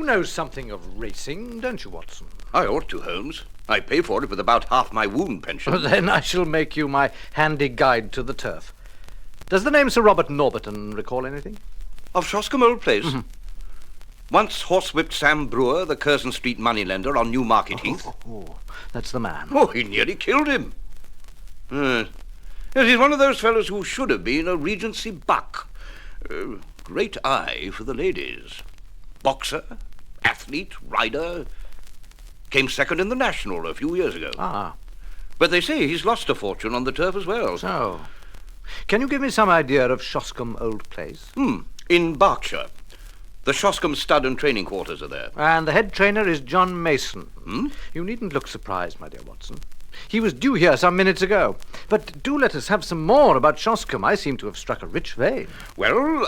You know something of racing, don't you, Watson? I ought to, Holmes. I pay for it with about half my wound pension. Then I shall make you my handy guide to the turf. Does the name Sir Robert Norberton recall anything? Of Shoscombe Old Place? Mm-hmm. Once horsewhipped Sam Brewer, the Curzon Street moneylender on Newmarket Heath. That's the man. Oh, he nearly killed him. Yes, he's one of those fellows who should have been a Regency buck. Great eye for the ladies. Boxer, athlete, rider. Came second in the National a few years ago. Ah. But they say he's lost a fortune on the turf as well. So, can you give me some idea of Shoscombe Old Place? In Berkshire. The Shoscombe Stud and Training Quarters are there. And the head trainer is John Mason. Hmm? You needn't look surprised, my dear Watson. He was due here some minutes ago. But do let us have some more about Shoscombe. I seem to have struck a rich vein. Well,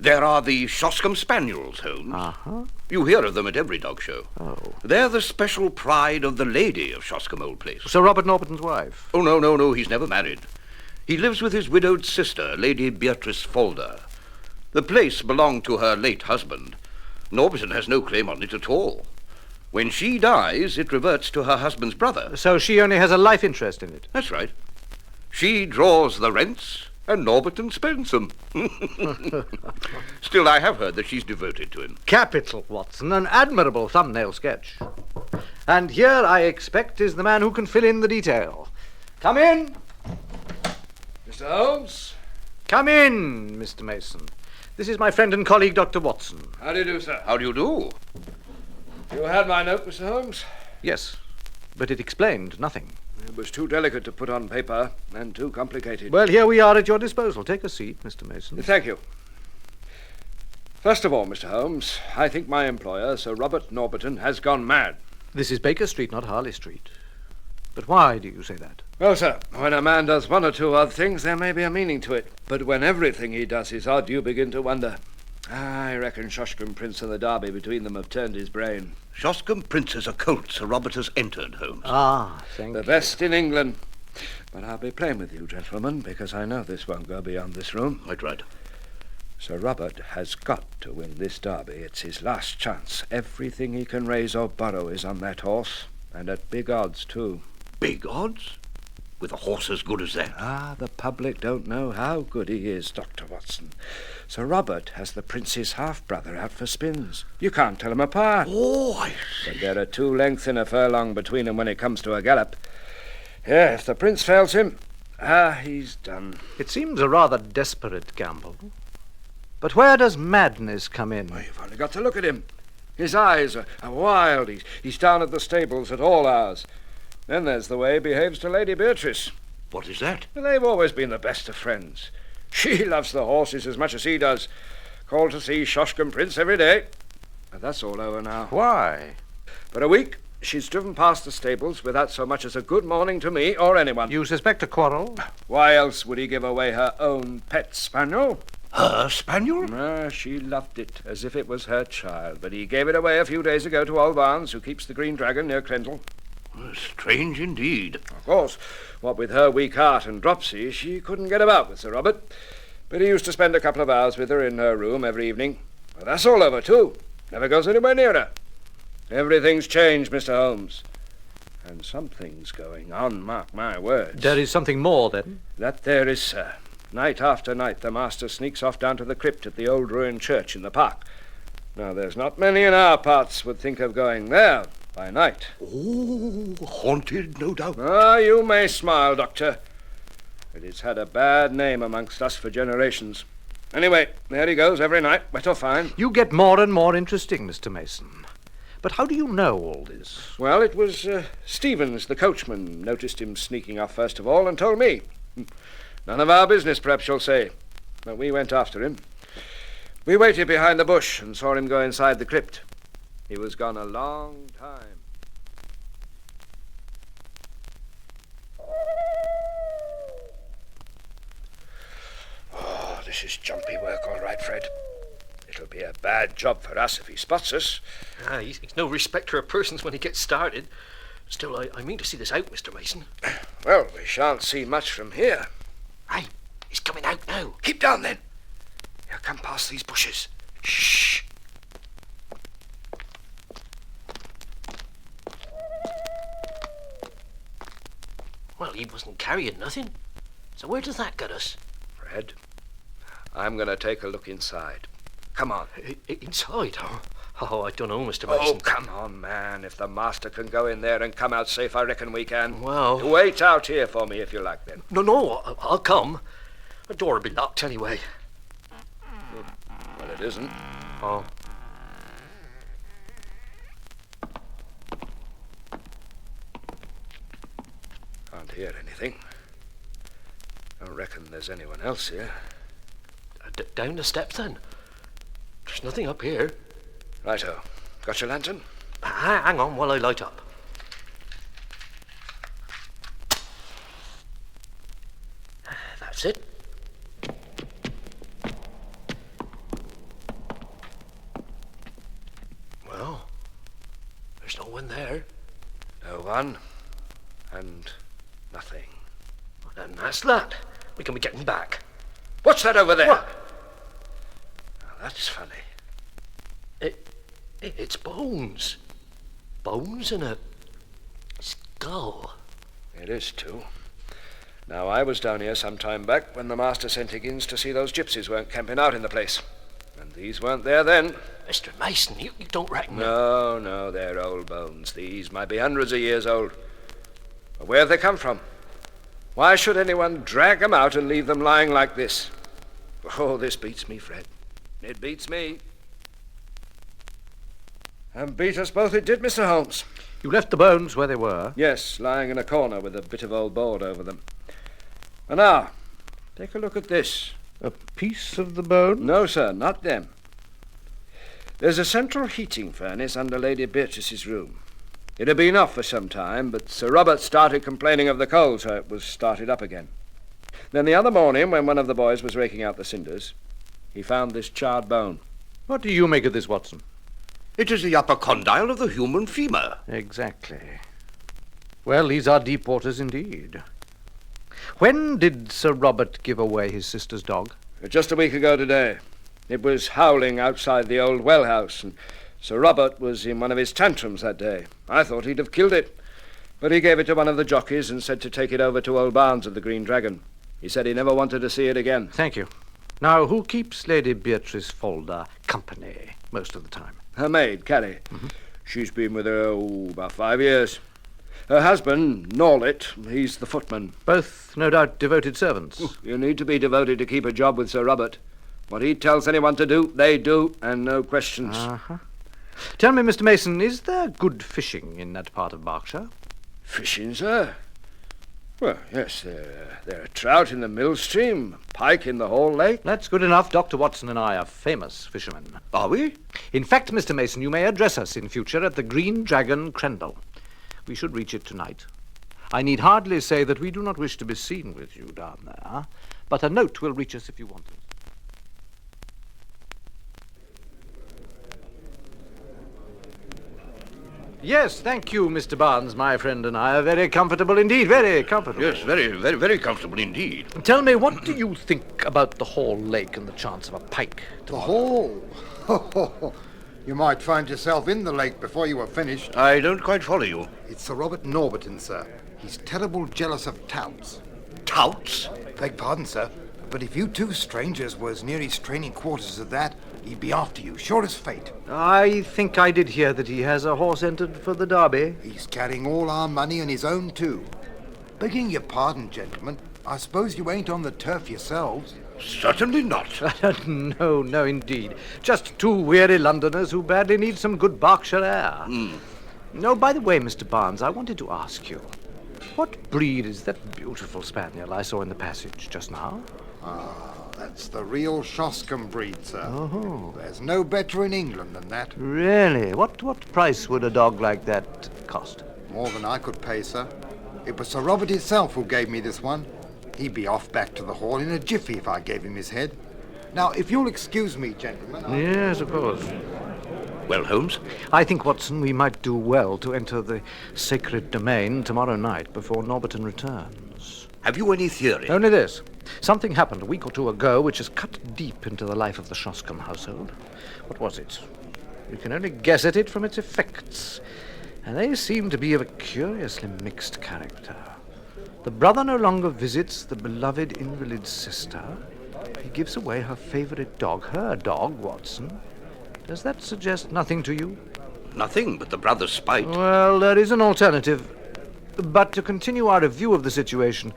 there are the Shoscombe Spaniels, Holmes. Uh-huh. You hear of them at every dog show. Oh. They're the special pride of the lady of Shoscombe Old Place. Sir Robert Norberton's wife? Oh, no, he's never married. He lives with his widowed sister, Lady Beatrice Folder. The place belonged to her late husband. Norberton has no claim on it at all. When she dies, it reverts to her husband's brother. So she only has a life interest in it? That's right. She draws the rents, and Norberton spends them. Still, I have heard that she's devoted to him. Capital, Watson. An admirable thumbnail sketch. And here, I expect, is the man who can fill in the detail. Come in. Mr. Holmes? Come in, Mr. Mason. This is my friend and colleague, Dr. Watson. How do you do, sir? How do you do? You had my note, Mr. Holmes? Yes, but it explained nothing. It was too delicate to put on paper and too complicated. Well, here we are at your disposal. Take a seat, Mr. Mason. Thank you. First of all, Mr. Holmes, I think my employer, Sir Robert Norberton, has gone mad. This is Baker Street, not Harley Street. But why do you say that? Well, sir, when a man does one or two odd things, there may be a meaning to it. But when everything he does is odd, you begin to wonder. I reckon Shoscombe Prince and the Derby between them have turned his brain. Shoscombe Prince is a colt Sir Robert has entered, Holmes. Ah, thank you. The best in England. But I'll be plain with you, gentlemen, because I know this won't go beyond this room. Quite right. Sir Robert has got to win this Derby. It's his last chance. Everything he can raise or borrow is on that horse, and at big odds, too. Big odds? With a horse as good as that? Ah, the public don't know how good he is, Dr. Watson. Sir Robert has the Prince's half-brother out for spins. You can't tell them apart. Oh, I see. But there are 2 lengths in a furlong between them when it comes to a gallop. Yeah, if the Prince fails him, he's done. It seems a rather desperate gamble. But where does madness come in? Well, you've only got to look at him. His eyes are wild. He's down at the stables at all hours. Then there's the way he behaves to Lady Beatrice. What is that? They've always been the best of friends. She loves the horses as much as he does. Called to see Shoscombe Prince every day. But that's all over now. Why? For a week, she's driven past the stables without so much as a good morning to me or anyone. You suspect a quarrel? Why else would he give away her own pet spaniel? Her spaniel? She loved it as if it was her child, but he gave it away a few days ago to old Barnes, who keeps the Green Dragon near Crendell. Strange indeed. Of course, what with her weak heart and dropsy, she couldn't get about with Sir Robert. But he used to spend a couple of hours with her in her room every evening. Well, that's all over, too. Never goes anywhere near her. Everything's changed, Mr. Holmes. And something's going on, mark my words. There is something more, then? That there is, sir. Night after night, the master sneaks off down to the crypt at the old ruined church in the park. Now, there's not many in our parts would think of going there by night. Oh, haunted, no doubt. You may smile, Doctor. But it's had a bad name amongst us for generations. Anyway, there he goes every night, wet or fine. You get more and more interesting, Mr. Mason. But how do you know all this? Well, it was Stevens, the coachman, noticed him sneaking off first of all and told me. None of our business, perhaps you'll say. But we went after him. We waited behind the bush and saw him go inside the crypt. He was gone a long time. Oh, this is jumpy work, all right, Fred. It'll be a bad job for us if he spots us. He's no respecter of persons when he gets started. Still, I mean to see this out, Mr. Mason. Well, we shan't see much from here. Hey, he's coming out now. Keep down, then. He'll come past these bushes. Shh. Well, he wasn't carrying nothing. So where does that get us? Fred, I'm going to take a look inside. Come on. Inside? Oh, I don't know, Mr. Mason. Oh, come on, man. If the master can go in there and come out safe, I reckon we can. Well... Wait out here for me if you like, then. No, I'll come. The door will be locked anyway. Well, it isn't. Oh. Can't hear anything. Don't reckon there's anyone else here. Down the steps, then? There's nothing up here. Righto. Got your lantern? Hang on while I light up. That's it. Well, there's no one there. No one. And nothing. And that's that. We can be getting back. What's that over there? What? Now, that's funny. It's bones. Bones and a skull. It is, too. Now, I was down here some time back when the master sent Higgins to see those gypsies weren't camping out in the place. And these weren't there then. Mr. Mason, you don't reckon... No, they're old bones. These might be hundreds of years old. But where have they come from? Why should anyone drag them out and leave them lying like this? Oh, this beats me, Fred. It beats me. And beat us both it did, Mr. Holmes. You left the bones where they were? Yes, lying in a corner with a bit of old board over them. And now, take a look at this. A piece of the bone? No, sir, not them. There's a central heating furnace under Lady Beatrice's room. It had been off for some time, but Sir Robert started complaining of the cold, so it was started up again. Then the other morning, when one of the boys was raking out the cinders, he found this charred bone. What do you make of this, Watson? It is the upper condyle of the human femur. Exactly. Well, these are deep waters indeed. When did Sir Robert give away his sister's dog? Just a week ago today. It was howling outside the old well house, and Sir Robert was in one of his tantrums that day. I thought he'd have killed it, but he gave it to one of the jockeys and said to take it over to old Barnes at the Green Dragon. He said he never wanted to see it again. Thank you. Now, who keeps Lady Beatrice Folder company most of the time? Her maid, Carrie. Mm-hmm. She's been with her, about 5 years. Her husband, Norlet, he's the footman. Both, no doubt, devoted servants. You need to be devoted to keep a job with Sir Robert. What he tells anyone to do, they do, and no questions. Uh-huh. Tell me, Mr. Mason, is there good fishing in that part of Berkshire? Fishing, sir? Well, yes, there are trout in the mill stream, pike in the Hall Lake. That's good enough. Dr. Watson and I are famous fishermen. Are we? In fact, Mr. Mason, you may address us in future at the Green Dragon, Crendell. We should reach it tonight. I need hardly say that we do not wish to be seen with you down there, but a note will reach us if you want it. Yes, thank you, Mr. Barnes. My friend and I are very comfortable indeed, very comfortable. Yes, very comfortable indeed. Tell me, what do you think about the Hall Lake and the chance of a pike tomorrow? The Hall? You might find yourself in the lake before you were finished. I don't quite follow you. It's Sir Robert Norberton, sir. He's terrible jealous of touts. Touts? Beg pardon, sir, but if you two strangers was near his training quarters at that, he'd be after you, sure as fate. I think I did hear that he has a horse entered for the Derby. He's carrying all our money and his own, too. Begging your pardon, gentlemen, I suppose you ain't on the turf yourselves? Certainly not. No, indeed. Just two weary Londoners who badly need some good Berkshire air. No, by the way, Mr. Barnes, I wanted to ask you, what breed is that beautiful spaniel I saw in the passage just now? That's the real Shoscombe breed, sir. Oh. There's no better in England than that. Really? What price would a dog like that cost? More than I could pay, sir. It was Sir Robert himself who gave me this one. He'd be off back to the Hall in a jiffy if I gave him his head. Now, if you'll excuse me, gentlemen... Yes, of course. Well, Holmes? I think, Watson, we might do well to enter the sacred domain tomorrow night before Norberton returns. Have you any theory? Only this. Something happened a week or two ago which has cut deep into the life of the Shoscombe household. What was it? You can only guess at it from its effects. And they seem to be of a curiously mixed character. The brother no longer visits the beloved invalid sister. He gives away her favorite dog, her dog, Watson. Does that suggest nothing to you? Nothing but the brother's spite. Well, there is an alternative. But to continue our review of the situation,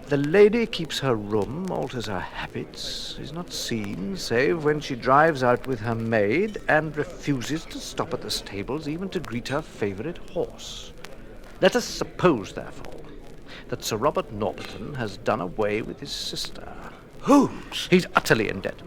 the lady keeps her room, alters her habits, is not seen save when she drives out with her maid, and refuses to stop at the stables even to greet her favorite horse. Let us suppose, therefore, that Sir Robert Norbiton has done away with his sister. Holmes! He's utterly in debt,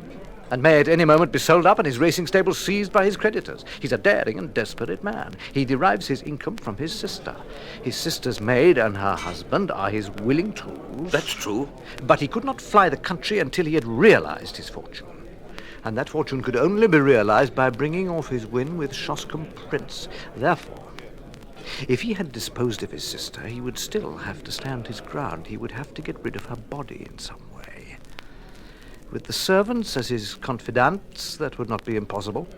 and may at any moment be sold up and his racing stable seized by his creditors. He's a daring and desperate man. He derives his income from his sister. His sister's maid and her husband are his willing tools. That's true. But he could not fly the country until he had realized his fortune. And that fortune could only be realized by bringing off his win with Shoscombe Prince. Therefore, if he had disposed of his sister, he would still have to stand his ground. He would have to get rid of her body in some way. With the servants as his confidants, that would not be impossible.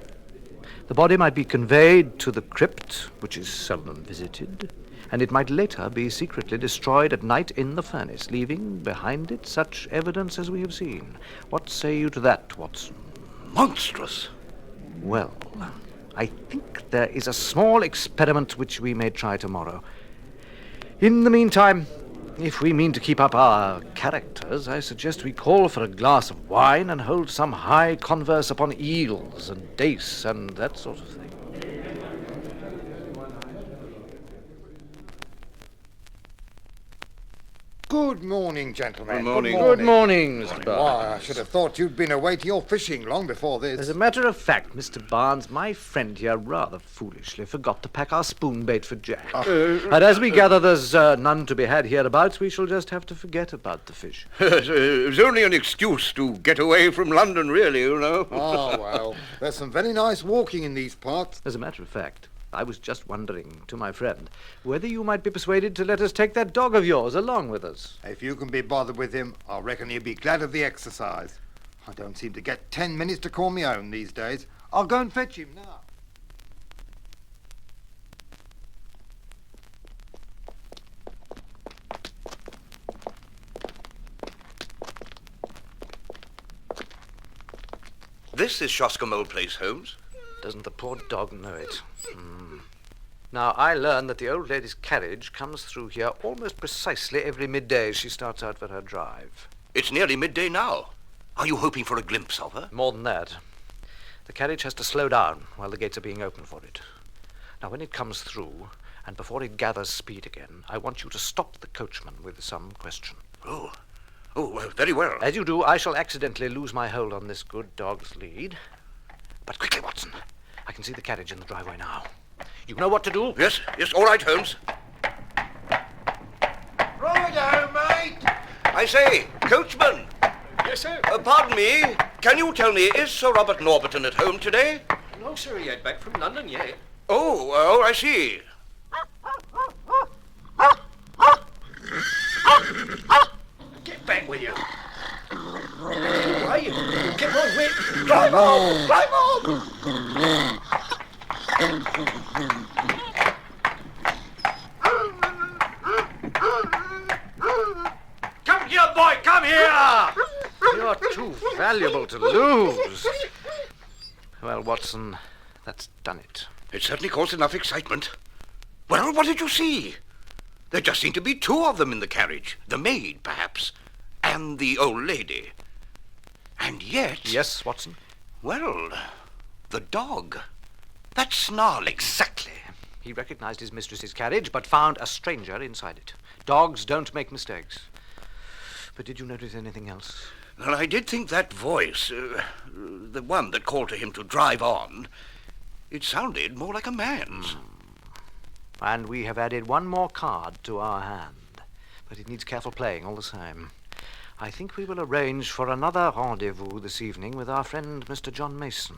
The body might be conveyed to the crypt, which is seldom visited, and it might later be secretly destroyed at night in the furnace, leaving behind it such evidence as we have seen. What say you to that, Watson? Monstrous. Well, I think there is a small experiment which we may try tomorrow. In the meantime, if we mean to keep up our characters, I suggest we call for a glass of wine and hold some high converse upon eels and dace and that sort of thing. Good morning, gentlemen. Good morning. Good morning, Mr. Barnes. Why, I should have thought you'd been away to your fishing long before this. As a matter of fact, Mr. Barnes, my friend here rather foolishly forgot to pack our spoon bait for Jack. And as we gather there's none to be had hereabouts, we shall just have to forget about the fish. It was only an excuse to get away from London, really, you know. Oh, well, there's some very nice walking in these parts. As a matter of fact, I was just wondering to my friend whether you might be persuaded to let us take that dog of yours along with us. If you can be bothered with him, I reckon he'll be glad of the exercise. I don't seem to get 10 minutes to call me own these days. I'll go and fetch him now. This is Shoscombe Old Place, Holmes. Doesn't the poor dog know it? Now, I learn that the old lady's carriage comes through here almost precisely every midday as she starts out for her drive. It's nearly midday now. Are you hoping for a glimpse of her? More than that. The carriage has to slow down while the gates are being opened for it. Now, when it comes through, and before it gathers speed again, I want you to stop the coachman with some question. Oh, well, very well. As you do, I shall accidentally lose my hold on this good dog's lead. But quickly, Watson. I can see the carriage in the driveway now. You know what to do? Yes, all right, Holmes. Righto, mate! I say, coachman. Yes, sir. Pardon me. Can you tell me, is Sir Robert Norbiton at home today? No, sir, he ain't back from London yet. Oh, I see. Get back with you. Why, you get on with. Drive on! Drive on! Come here, boy, come here! You're too valuable to lose. Well, Watson, that's done it. It certainly caused enough excitement. Well, what did you see? There just seemed to be two of them in the carriage. The maid, perhaps, and the old lady. And yet... Yes, Watson? Well, the dog. That snarling. Exactly. He recognized his mistress's carriage, but found a stranger inside it. Dogs don't make mistakes. But did you notice anything else? Well, I did think that voice, the one that called to him to drive on, it sounded more like a man's. And we have added one more card to our hand. But it needs careful playing all the same. I think we will arrange for another rendezvous this evening with our friend Mr. John Mason.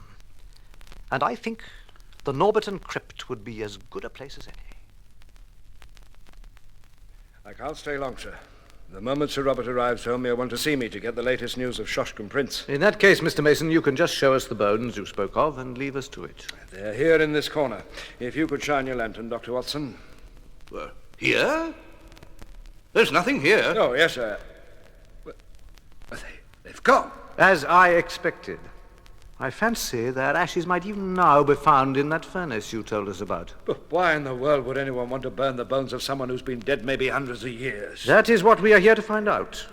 And I think the Norbiton Crypt would be as good a place as any. I can't stay long, sir. The moment Sir Robert arrives home, he'll want to see me to get the latest news of Shoscombe Prince. In that case, Mr. Mason, you can just show us the bones you spoke of and leave us to it. They're here in this corner. If you could shine your lantern, Dr. Watson. Here? There's nothing here. Oh, yes, sir. They've gone. As I expected. I fancy their ashes might even now be found in that furnace you told us about. But why in the world would anyone want to burn the bones of someone who's been dead maybe hundreds of years? That is what we are here to find out.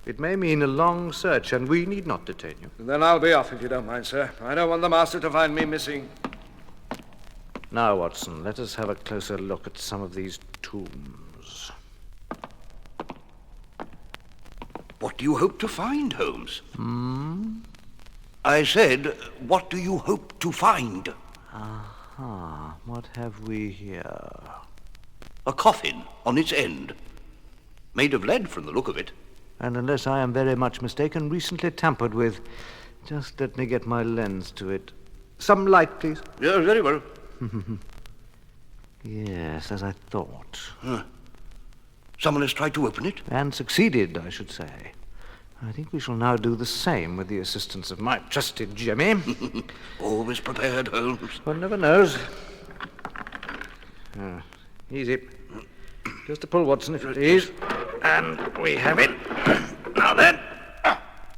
It may mean a long search, and we need not detain you. Then I'll be off if you don't mind, sir. I don't want the master to find me missing. Now, Watson, let us have a closer look at some of these tombs. What do you hope to find, Holmes? I said, what do you hope to find? Aha, what have we here? A coffin on its end. Made of lead from the look of it. And unless I am very much mistaken, recently tampered with. Just let me get my lens to it. Some light, please. Yeah, very well. Yes, as I thought. Someone has tried to open it? And succeeded, I should say. I think we shall now do the same with the assistance of my trusted Jemmy. Always prepared, Holmes. One never knows. Easy. Just a pull, Watson, if you please. And we have it. Now then.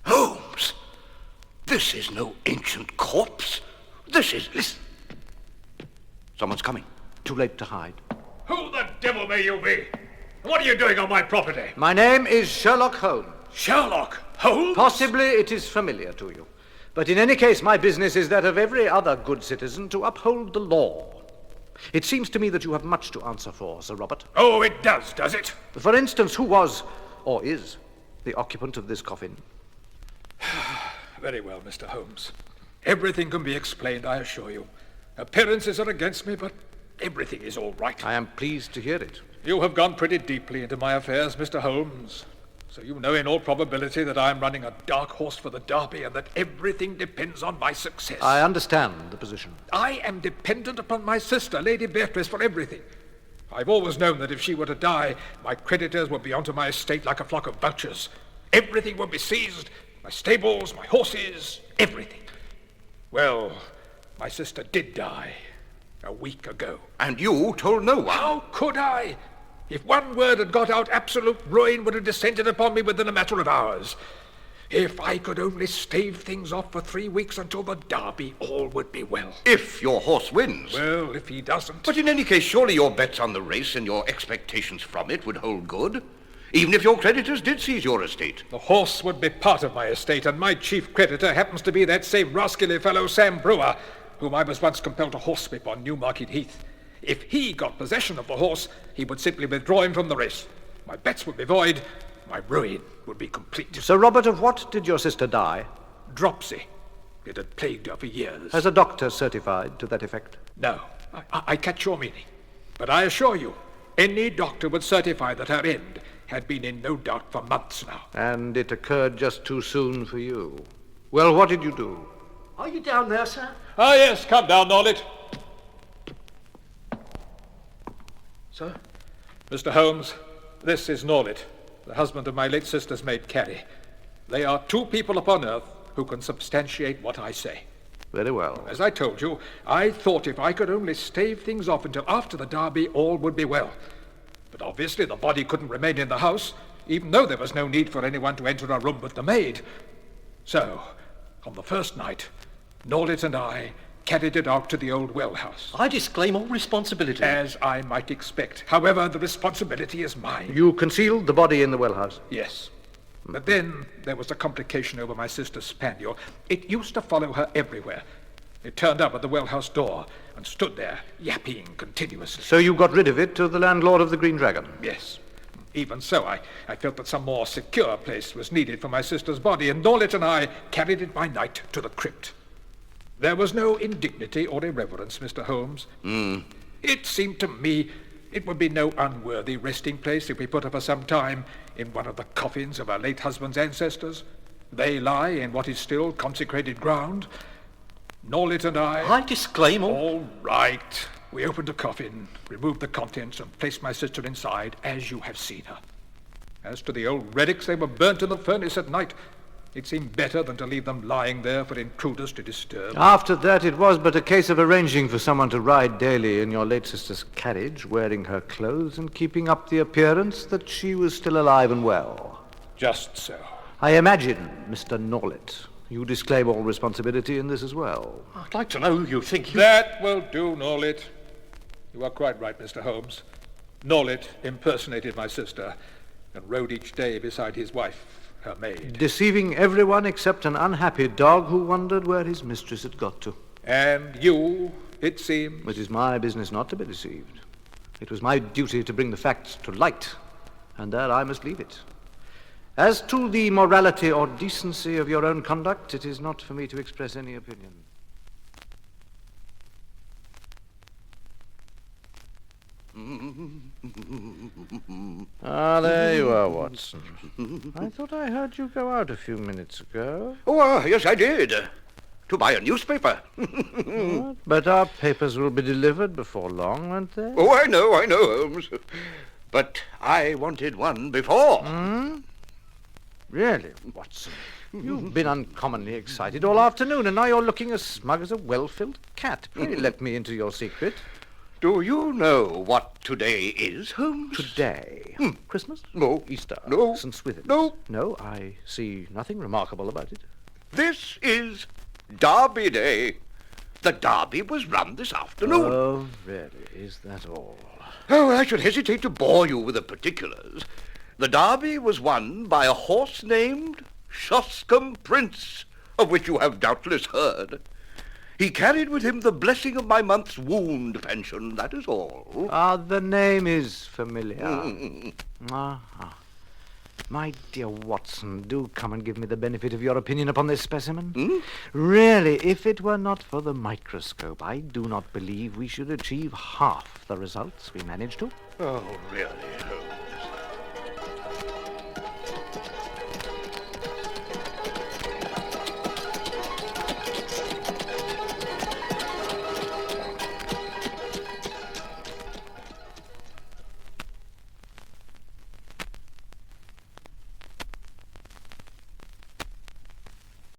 Holmes! This is no ancient corpse. This is... Listen. Someone's coming. Too late to hide. Who the devil may you be? What are you doing on my property? My name is Sherlock Holmes. Sherlock Holmes? Possibly it is familiar to you. But in any case, my business is that of every other good citizen to uphold the law. It seems to me that you have much to answer for, Sir Robert. Oh, it does it? For instance, who was, or is, the occupant of this coffin? Very well, Mr. Holmes. Everything can be explained, I assure you. Appearances are against me, but everything is all right. I am pleased to hear it. You have gone pretty deeply into my affairs, Mr. Holmes. So you know in all probability that I am running a dark horse for the Derby and that everything depends on my success. I understand the position. I am dependent upon my sister, Lady Beatrice, for everything. I've always known that if she were to die, my creditors would be onto my estate like a flock of vultures. Everything would be seized, my stables, my horses, everything. Well, my sister did die a week ago. And you told no one? How could I? If one word had got out, absolute ruin would have descended upon me within a matter of hours. If I could only stave things off for 3 weeks until the Derby, all would be well. If your horse wins. Well, if he doesn't... But in any case, surely your bets on the race and your expectations from it would hold good, even if your creditors did seize your estate. The horse would be part of my estate, and my chief creditor happens to be that same rascally fellow Sam Brewer, whom I was once compelled to horsewhip on Newmarket Heath. If he got possession of the horse, he would simply withdraw him from the race. My bets would be void, my ruin would be complete. Sir Robert, of what did your sister die? Dropsy. It had plagued her for years. Has a doctor certified to that effect? No, I catch your meaning. But I assure you, any doctor would certify that her end had been in no doubt for months now. And it occurred just too soon for you. Well, what did you do? Are you down there, sir? Ah, yes, come down, Norlett. Sir? Mr. Holmes, this is Norlett, the husband of my late sister's maid, Carrie. They are 2 people upon earth who can substantiate what I say. Very well. As I told you, I thought if I could only stave things off until after the Derby, all would be well. But obviously the body couldn't remain in the house, even though there was no need for anyone to enter a room but the maid. So, on the first night, Norlett and I carried it out to the old well house. I disclaim all responsibility. As I might expect. However, the responsibility is mine. You concealed the body in the well house? Yes. But then there was a complication over my sister's spaniel. It used to follow her everywhere. It turned up at the well house door and stood there, yapping continuously. So you got rid of it to the landlord of the Green Dragon? Yes. Even so, I felt that some more secure place was needed for my sister's body, and Norlett and I carried it by night to the crypt. There was no indignity or irreverence, Mr. Holmes. It seemed to me it would be no unworthy resting place if we put her for some time in one of the coffins of her late husband's ancestors. They lie in what is still consecrated ground. Norlett and I disclaim all... All right. We opened a coffin, removed the contents, and placed my sister inside, as you have seen her. As to the old relics, they were burnt in the furnace at night. It seemed better than to leave them lying there for intruders to disturb. After that, it was but a case of arranging for someone to ride daily in your late sister's carriage, wearing her clothes and keeping up the appearance that she was still alive and well. Just so. I imagine, Mr. Norlett, you disclaim all responsibility in this as well. I'd like to know who you think you... That will do, Norlett. You are quite right, Mr. Holmes. Norlett impersonated my sister and rode each day beside his wife, her maid. Deceiving everyone except an unhappy dog who wondered where his mistress had got to. And you, it seems... It is my business not to be deceived. It was my duty to bring the facts to light, and there I must leave it. As to the morality or decency of your own conduct, it is not for me to express any opinion. Ah, there you are, Watson. I thought I heard you go out a few minutes ago. Oh, yes, I did. To buy a newspaper. What? But our papers will be delivered before long, won't they? Oh, I know, Holmes. But I wanted one before. Really, Watson? You've been uncommonly excited all afternoon, and now you're looking as smug as a well-filled cat. Pray let me into your secret. Do you know what today is, Holmes? Today? Christmas? No. Easter? No. St. Swithin's? No. No, I see nothing remarkable about it. This is Derby Day. The Derby was run this afternoon. Oh, really? Is that all? Oh, I should hesitate to bore you with the particulars. The Derby was won by a horse named Shoscombe Prince, of which you have doubtless heard. He carried with him the blessing of my month's wound pension, that is all. Ah, the name is familiar. My dear Watson, do come and give me the benefit of your opinion upon this specimen. Really, if it were not for the microscope, I do not believe we should achieve half the results we managed to. Oh, really?